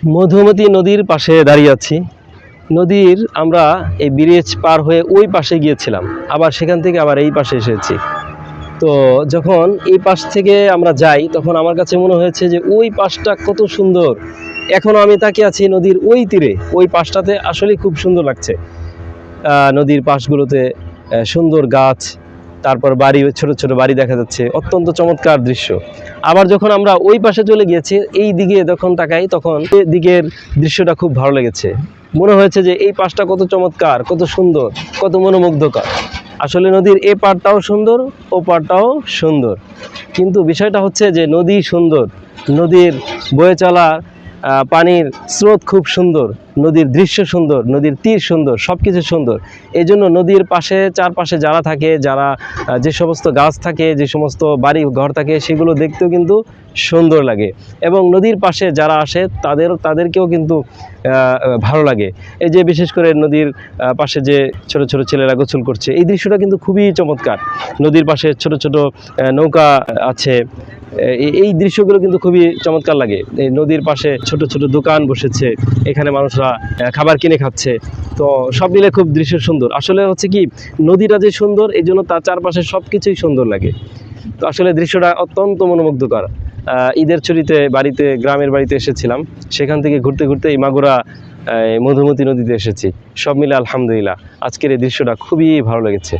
মধুমতি নদীর পাশে দাঁড়িয়ে আছি। নদীর আমরা এই ব্রিজ পার হয়ে ওই পাশে গিয়েছিলাম, আবার সেখান থেকে আবার এই পাশে এসেছি। তো যখন এই পাশ থেকে আমরা যাই তখন আমার কাছে মনে হয়েছে যে ওই পাশটা কত সুন্দর। এখনো আমি তাকিয়ে আছি নদীর ওই তীরে, ওই পাশটাতে আসলে খুব সুন্দর লাগছে। নদীর পাশগুলোতে সুন্দর গাছ, তারপর বাড়ি, ছোট ছোট বাড়ি দেখা যাচ্ছে, অত্যন্ত চমৎকার দৃশ্য। আবার যখন আমরা ওই পাশে চলে গিয়েছি, এই দিকে যখন তাকাই তখন এই দিকের দৃশ্যটা খুব ভালো লেগেছে। মনে হয়েছে যে এই পাশটা কত চমৎকার, কত সুন্দর, কত মনোমুগ্ধকর। আসলে নদীর এ পাড়টাও সুন্দর, ও পাড়টাও সুন্দর, কিন্তু বিষয়টা হচ্ছে যে নদী সুন্দর, নদীর বয়ে চলা পানির স্রোত খুব সুন্দর, নদীর দৃশ্য সুন্দর, নদীর তীর সুন্দর, সব কিছু সুন্দর। এই জন্য নদীর পাশে চারপাশে যারা থাকে, যারা যে সমস্ত গাছ থাকে, যে সমস্ত বাড়ি ঘর থাকে, সেগুলো দেখতেও কিন্তু সুন্দর লাগে। এবং নদীর পাশে যারা আসে তাদেরকেও কিন্তু ভালো লাগে। এই যে বিশেষ করে নদীর পাশে যে ছোট ছোট ছেলেরা গোসল করছে, এই দৃশ্যটা কিন্তু খুবই চমৎকার। নদীর পাশে ছোট ছোট নৌকা আছে, এই দৃশ্যগুলো কিন্তু খুবই চমৎকার লাগে। এই নদীর পাশে ছোট ছোট দোকান বসেছে, এখানে মানুষরা খাবার কিনে খাচ্ছে। তো সব মিলে খুব দৃশ্য সুন্দর। আসলে হচ্ছে কি, নদীটা যে সুন্দর এই জন্য তার চারপাশে সব কিছুই সুন্দর লাগে। তো আসলে দৃশ্যটা অত্যন্ত মনোমুগ্ধকর। ঈদের ছুটিতে বাড়িতে, গ্রামের বাড়িতে এসেছিলাম, সেখান থেকে ঘুরতে ঘুরতে এই মাগুরা মধুমতি নদীতে এসেছি। সব মিলে আলহামদুলিল্লাহ আজকের এই দৃশ্যটা খুবই ভালো লেগেছে।